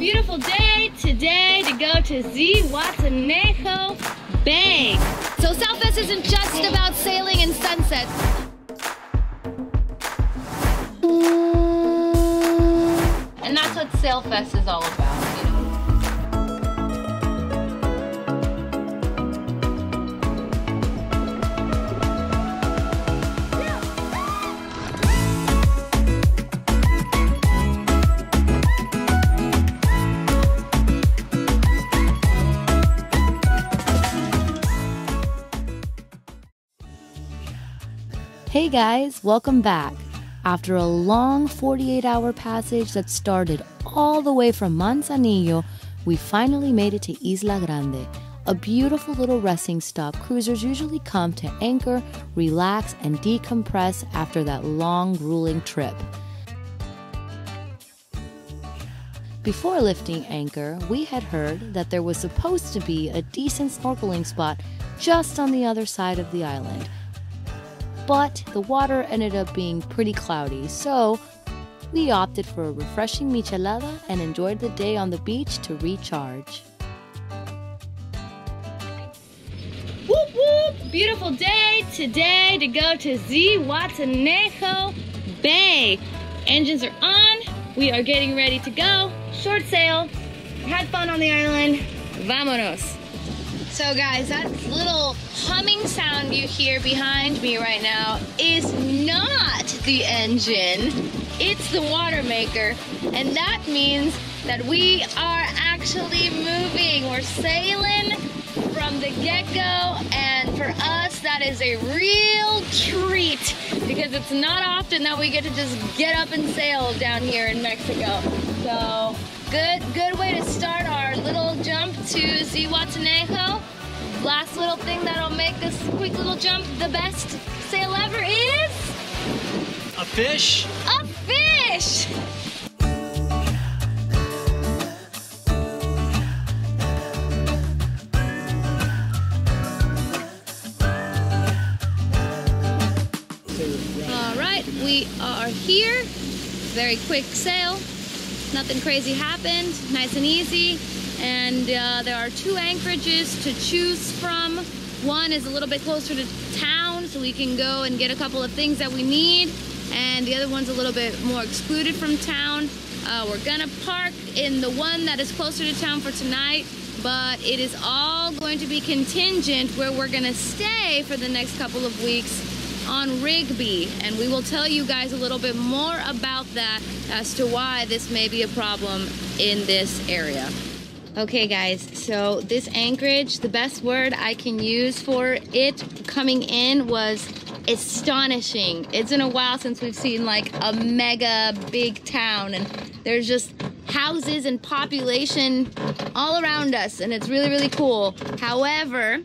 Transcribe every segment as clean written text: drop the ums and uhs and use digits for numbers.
Beautiful day today to go to Zihuatanejo Bay. So Sailfest isn't just about sailing and sunsets. And that's what Sailfest is all about, you know. Hey guys, welcome back. After a long 48-hour passage that started all the way from Manzanillo, we finally made it to Isla Grande, a beautiful little resting stop cruisers usually come to anchor, relax, and decompress after that long, grueling trip. Before lifting anchor, we had heard that there was supposed to be a decent snorkeling spot just on the other side of the island. But the water ended up being pretty cloudy, so we opted for a refreshing michelada and enjoyed the day on the beach to recharge. Whoop whoop! Beautiful day today to go to Zihuatanejo Bay. Engines are on. We are getting ready to go. Short sail. Had fun on the island. Vámonos. So guys, that little humming sound you hear behind me right now is not the engine. It's the water maker. And that means that we are actually moving. We're sailing from the get-go, and for us that is a real treat because it's not often that we get to just get up and sail down here in Mexico. So good way to start our little jump to Zihuatanejo. Last little thing that'll make this quick little jump the best sail ever is a fish. A fish! All right, we are here. Very quick sail. Nothing crazy happened. Nice and easy. And there are two anchorages to choose from. One is a little bit closer to town, so we can go and get a couple of things that we need. And the other one's a little bit more excluded from town. We're gonna park in the one that is closer to town for tonight, but it is all going to be contingent where we're gonna stay for the next couple of weeks on Rigby. And we will tell you guys a little bit more about that as to why this may be a problem in this area. Okay guys, so this anchorage, the best word I can use for it coming in was astonishing. It's been a while since we've seen like a mega big town, and there's just houses and population all around us, and it's really cool. However,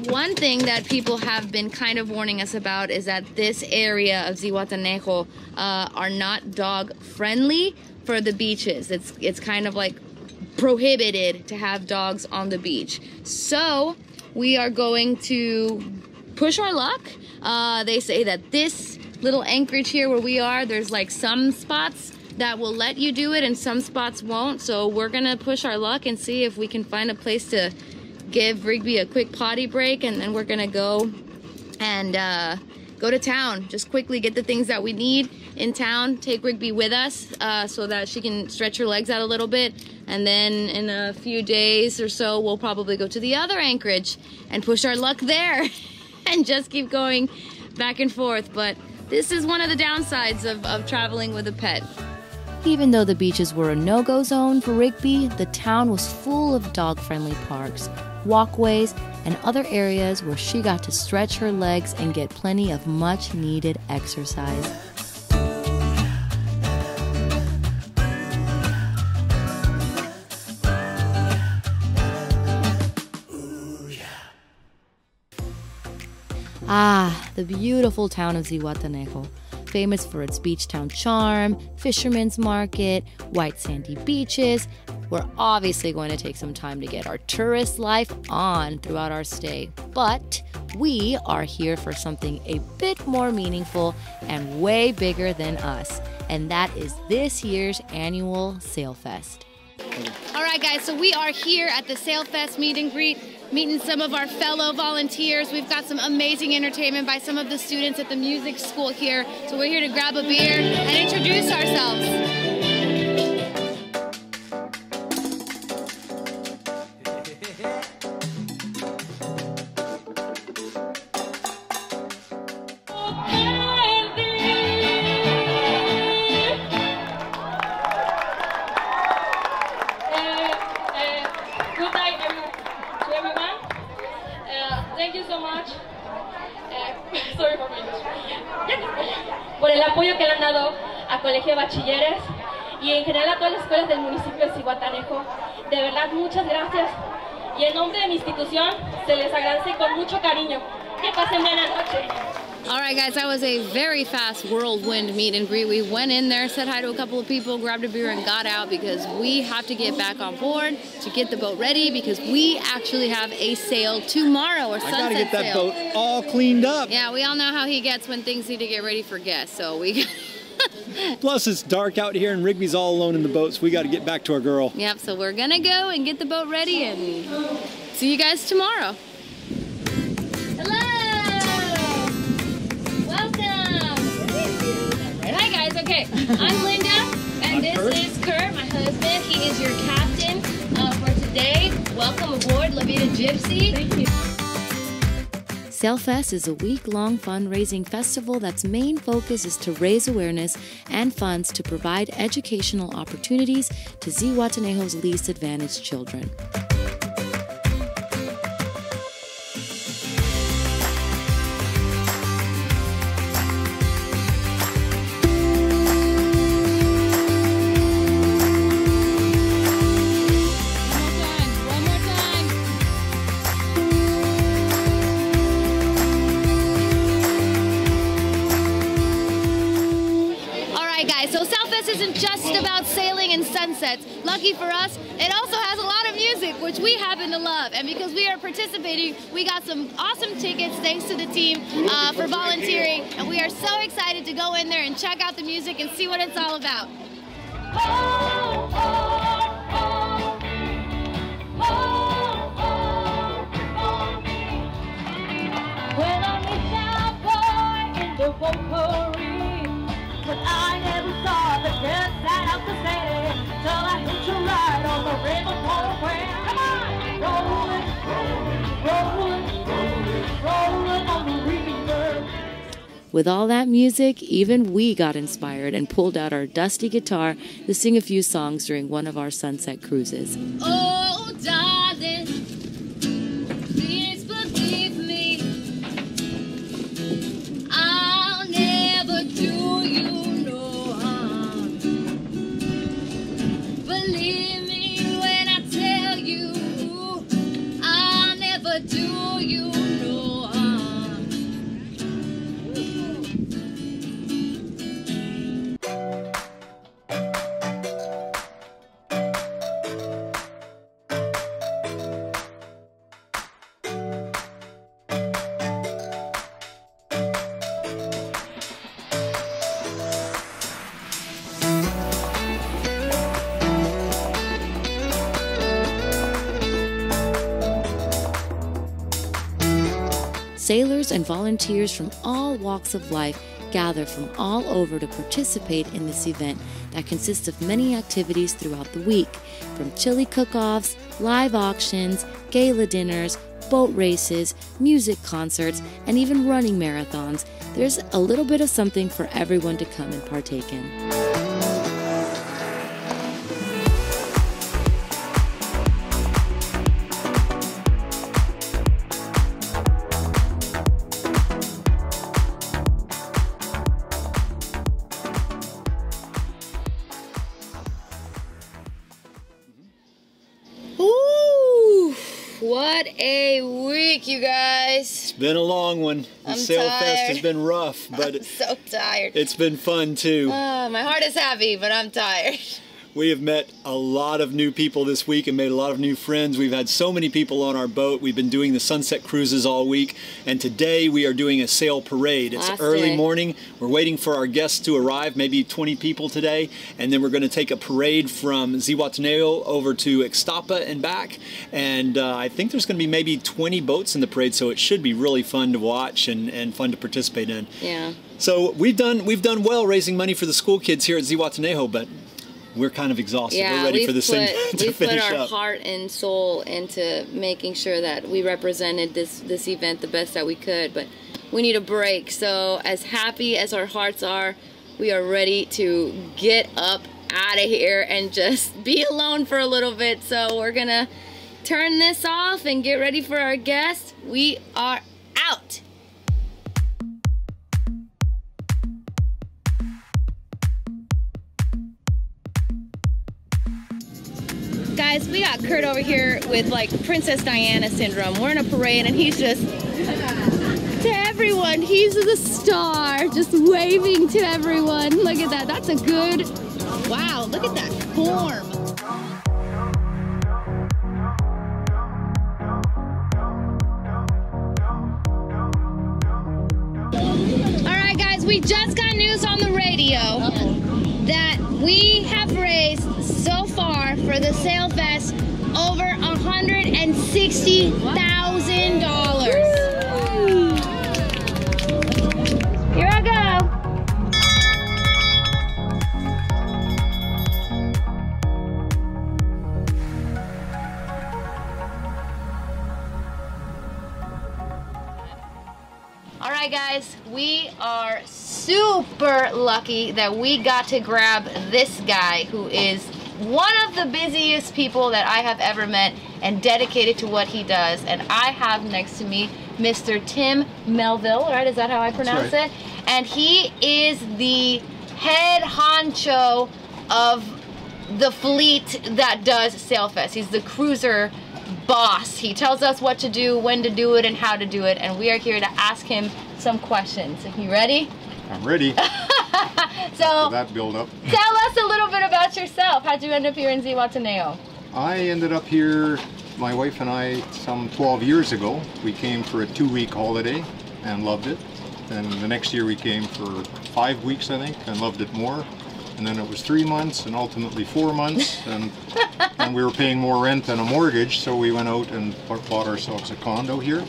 one thing that people have been kind of warning us about is that this area of Zihuatanejo are not dog friendly for the beaches. It's kind of like prohibited to have dogs on the beach. So we are going to push our luck. They say that this little anchorage here where we are, there's like some spots that will let you do it and some spots won't. So we're gonna push our luck and see if we can find a place to give Rigby a quick potty break, and then we're gonna go and go to town. Just quickly get the things that we need in town, take Rigby with us so that she can stretch her legs out a little bit, and then in a few days or so we'll probably go to the other anchorage and push our luck there and just keep going back and forth. But this is one of the downsides of traveling with a pet. Even though the beaches were a no-go zone for Rigby, the town was full of dog-friendly parks, walkways, and other areas where she got to stretch her legs and get plenty of much-needed exercise. Ah, the beautiful town of Zihuatanejo, famous for its beach town charm, fisherman's market, white sandy beaches. We're obviously going to take some time to get our tourist life on throughout our stay, but we are here for something a bit more meaningful and way bigger than us, and that is this year's annual Sailfest. All right, guys, so we are here at the Sailfest meet and greet, meeting some of our fellow volunteers. We've got some amazing entertainment by some of the students at the music school here. So we're here to grab a beer and introduce ourselves. Por el apoyo que le han dado a Colegio de Bachilleres y en general a todas las escuelas del municipio de Zihuatanejo. De verdad, muchas gracias. Y en nombre de mi institución, se les agradece con mucho cariño. Que pasen buena noche. All right, guys, that was a very fast whirlwind meet and greet. We went in there, said hi to a couple of people, grabbed a beer, and got out because we have to get back on board to get the boat ready because we actually have a sail tomorrow, or sunset sail. I gotta get that boat all cleaned up. Yeah, we all know how he gets when things need to get ready for guests, so we... Plus, it's dark out here and Rigby's all alone in the boat, so we gotta get back to our girl. Yep, so we're gonna go and get the boat ready and see you guys tomorrow. Okay, I'm Linda, and this is Kurt, my husband. He is your captain for today. Welcome aboard, Vida Gypsea. Thank you. Sailfest is a week-long fundraising festival that's main focus is to raise awareness and funds to provide educational opportunities to Zihuatanejo's least advantaged children. So Sailfest isn't just about sailing and sunsets. Lucky for us, it also has a lot of music, which we happen to love. And because we are participating, we got some awesome tickets thanks to the team for volunteering. And we are so excited to go in there and check out the music and see what it's all about. When I meet that boy in the boat, but I never saw the good side of the city till I hit you right on the river program. Come on, rolling, rolling, rolling on the river. With all that music, even we got inspired and pulled out our dusty guitar to sing a few songs during one of our sunset cruises. Oh, darling, please forgive me. I'll never do you. Do you know Sailors and volunteers from all walks of life gather from all over to participate in this event that consists of many activities throughout the week, from chili cook-offs, live auctions, gala dinners, boat races, music concerts, and even running marathons. There's a little bit of something for everyone to come and partake in. What a week, you guys. It's been a long one. The Sailfest has been rough, but I'm so tired. It's been fun too. My heart is happy, but I'm tired. We have met a lot of new people this week and made a lot of new friends. We've had so many people on our boat. We've been doing the sunset cruises all week, and today we are doing a sail parade. It's early morning. We're waiting for our guests to arrive, maybe 20 people today, and then we're going to take a parade from Zihuatanejo over to Ixtapa and back. And I think there's going to be maybe 20 boats in the parade, so it should be really fun to watch and fun to participate in. Yeah. So we've done well raising money for the school kids here at Zihuatanejo, but we're kind of exhausted. Yeah, we're ready for this thing to finish up. We put our up. heart and soul into making sure that we represented this event the best that we could, but we need a break. So as happy as our hearts are, we are ready to get up out of here and just be alone for a little bit. So we're gonna turn this off and get ready for our guests. We are out. Guys, we got Kurt over here with like Princess Diana syndrome. We're in a parade and he's just, to everyone, he's the star, just waving to everyone. Look at that, that's a good, wow, look at that form. All right guys, we just got news on the radio that we have raised so far for the Sailfest over $160,000. Here I go. All right, guys, we are super lucky that we got to grab this guy who is one of the busiest people that I have ever met and dedicated to what he does. And I have next to me Mr. Tim Melville, right? Is that how I pronounce it? And he is the head honcho of the fleet that does Sailfest. He's the cruiser boss. He tells us what to do, when to do it, and how to do it. And we are here to ask him some questions. You ready? I'm ready. So that build up. Tell us a little bit about yourself. How'd you end up here in Zihuatanejo? I ended up here, my wife and I, some 12 years ago. We came for a 2-week holiday and loved it. And the next year we came for 5 weeks, I think, and loved it more. And then it was 3 months and ultimately 4 months. And we were paying more rent than a mortgage, so we went out and bought ourselves a condo here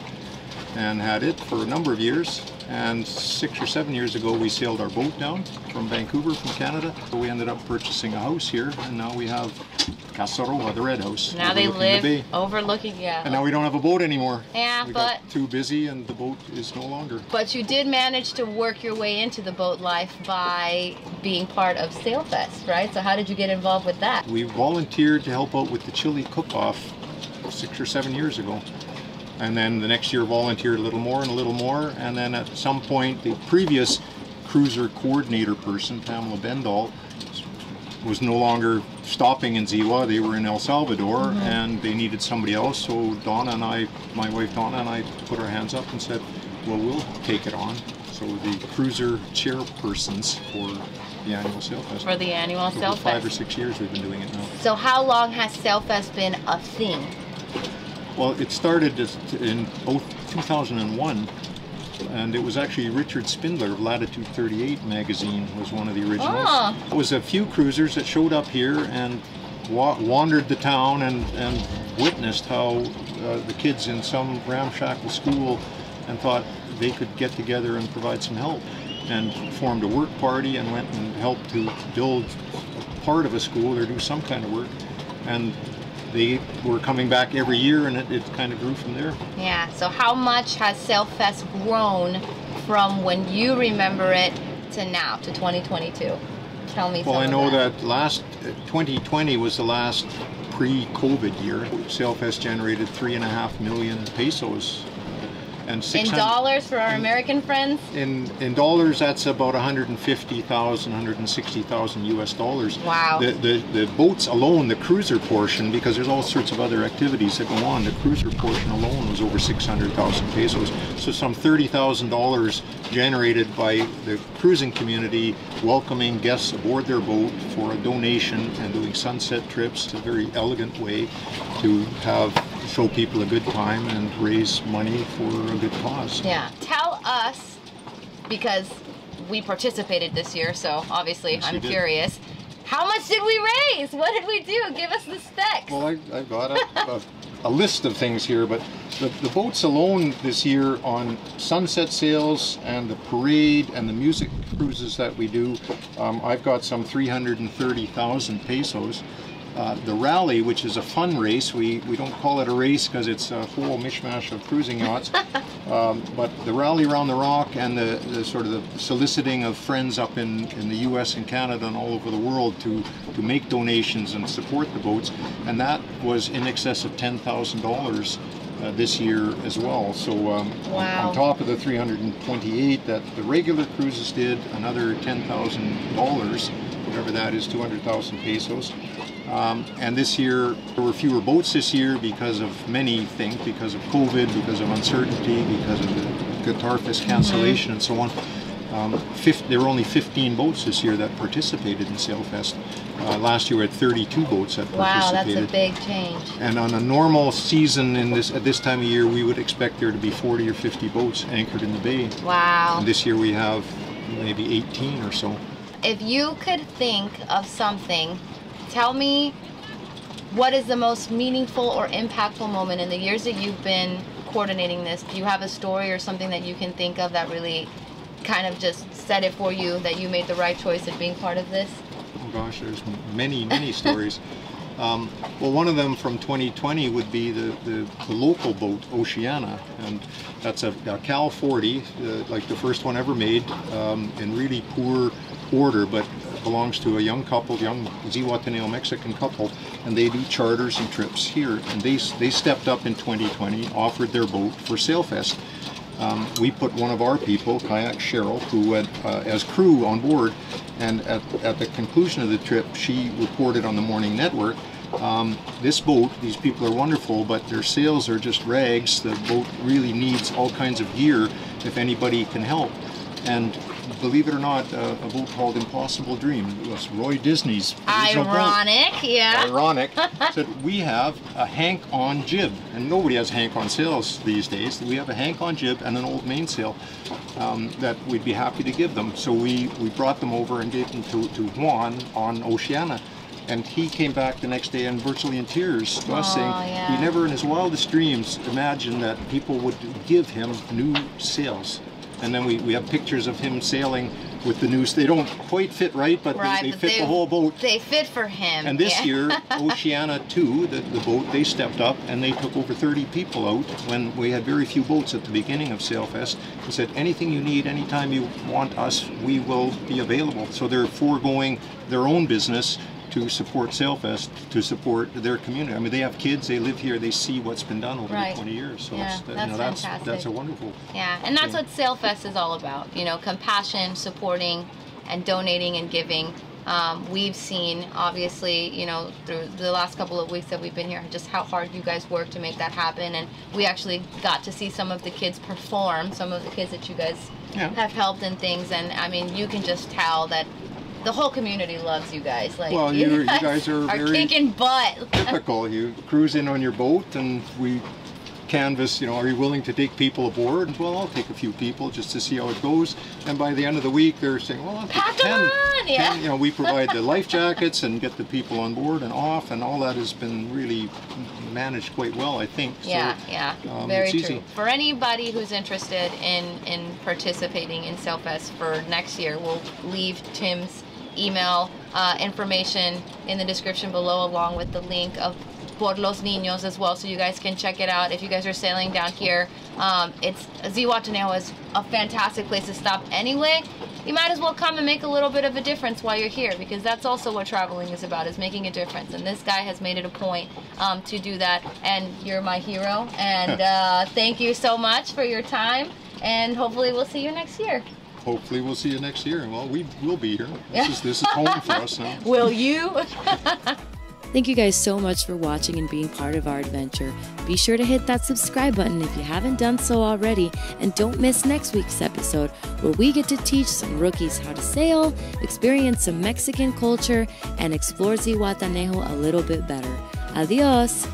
and had it for a number of years. And 6 or 7 years ago we sailed our boat down from Vancouver, from Canada. So we ended up purchasing a house here, and now we have Casa Roja, the red house. Now they live overlooking, yeah. And now we don't have a boat anymore. Yeah, we got too busy and the boat is no longer. But you did manage to work your way into the boat life by being part of Sailfest, right? So how did you get involved with that? We volunteered to help out with the chili cook-off 6 or 7 years ago. And then the next year volunteered a little more, and then at some point the previous cruiser coordinator person, Pamela Bendall, was no longer stopping in Ziwa. They were in El Salvador, and they needed somebody else. So Donna and I, my wife Donna and I, put our hands up and said, well, we'll take it on. So the cruiser chairpersons for the annual Sailfest. For the annual Sailfest. For 5 or 6 years we've been doing it now. So how long has Sailfest been a thing? Well, it started in 2001, and it was actually Richard Spindler of Latitude 38 magazine was one of the originals. Oh. It was a few cruisers that showed up here and wandered the town and witnessed how the kids in some ramshackle school and thought they could get together and provide some help, and formed a work party and went and helped to build part of a school or do some kind of work. And they were coming back every year, and it kind of grew from there. Yeah, so how much has Sailfest grown from when you remember it to now, to 2022? Tell me some of that. Well, I know that last 2020 was the last pre-COVID year. Sailfest generated 3.5 million pesos. And in dollars for our American friends? In dollars, that's about 150,000, 160,000 US dollars. Wow. The boats alone, the cruiser portion, because there's all sorts of other activities that go on, the cruiser portion alone was over 600,000 pesos. So some $30,000 generated by the cruising community welcoming guests aboard their boat for a donation and doing sunset trips. It's a very elegant way to show people a good time and raise money for a good cause. Yeah. Tell us, because we participated this year, so obviously yes, I'm curious. How much did we raise? What did we do? Give us the specs. Well, I've got a list of things here, but the boats alone this year on sunset sails and the parade and the music cruises that we do, I've got some 330,000 pesos. The rally, which is a fun race, we don't call it a race because it's a whole mishmash of cruising yachts, but the rally around the rock and the sort of the soliciting of friends up in the US and Canada and all over the world to make donations and support the boats, and that was in excess of $10,000 this year as well. So wow. On top of the 328 that the regular cruises did, another $10,000, whatever that is, 200,000 pesos. And this year, there were fewer boats this year because of many things, because of COVID, because of uncertainty, because of the Guitarfest cancellation and so on. There were only 15 boats this year that participated in Sailfest. Last year we had 32 boats that participated. Wow, that's a big change. And on a normal season at this time of year, we would expect there to be 40 or 50 boats anchored in the bay. Wow. And this year we have maybe 18 or so. If you could think of something, tell me what is the most meaningful or impactful moment in the years that you've been coordinating this. Do you have a story or something that you can think of that really kind of just said it for you, that you made the right choice of being part of this? Oh gosh, there's many stories. Well, one of them from 2020 would be the local boat, Oceana, and that's a Cal 40, like the first one ever made, in really poor order, but belongs to a young couple, young Zihuatanejo Mexican couple, and they do charters and trips here. And they stepped up in 2020, offered their boat for Sailfest. We put one of our people, Kayak Cheryl, who had as crew on board, and at the conclusion of the trip, she reported on the morning network, this boat, these people are wonderful, but their sails are just rags. The boat really needs all kinds of gear if anybody can help. And believe it or not, a boat called Impossible Dream, it was Roy Disney's original ironic boat. Yeah. Ironic. Said, we have a Hank-on jib, and nobody has Hank-on sails these days. We have a Hank-on jib and an old mainsail that we'd be happy to give them. So we brought them over and gave them to Juan on Oceana. And he came back the next day and virtually in tears to us, saying he never in his wildest dreams imagined that people would give him new sails. And then we have pictures of him sailing with the news. They don't quite fit right, but they fit the whole boat. They fit for him. And this year, Oceana 2, the boat, they stepped up and they took over 30 people out when we had very few boats at the beginning of Sailfest. They said, anything you need, anytime you want us, we will be available. So they're foregoing their own business to support Sailfest, to support their community. I mean, they have kids, they live here, they see what's been done over the 20 years. So yeah, that's fantastic. That's a wonderful Yeah, and that's what Sailfest is all about. You know, compassion, supporting, and donating and giving. We've seen, obviously, you know, through the last couple of weeks that we've been here, just how hard you guys work to make that happen. And we actually got to see some of the kids perform, some of the kids that you guys have helped and things. And I mean, you can just tell that the whole community loves you guys. Like, well, you guys are very kicking butt. Typical. You cruise in on your boat and we canvas, you know, are you willing to take people aboard? Well, I'll take a few people just to see how it goes. And by the end of the week, they're saying, well, I'll take 10. You know, we provide the life jackets and get the people on board and off, and all that has been really managed quite well, I think. Yeah, very true. For anybody who's interested in participating in Sailfest for next year, we'll leave Tim's email information in the description below, along with the link of Por Los Ninos as well, so you guys can check it out if you guys are sailing down here. Zihuatanejo is a fantastic place to stop anyway. you might as well come and make a little bit of a difference while you're here, because that's also what traveling is about, is making a difference. And this guy has made it a point to do that, and you're my hero. And thank you so much for your time, and hopefully we'll see you next year. Hopefully we'll see you next year. Well, we will be here. This is home for us now. Will you? Thank you guys so much for watching and being part of our adventure. Be sure to hit that subscribe button if you haven't done so already, and don't miss next week's episode where we get to teach some rookies how to sail, experience some Mexican culture, and explore Zihuatanejo a little bit better. Adios!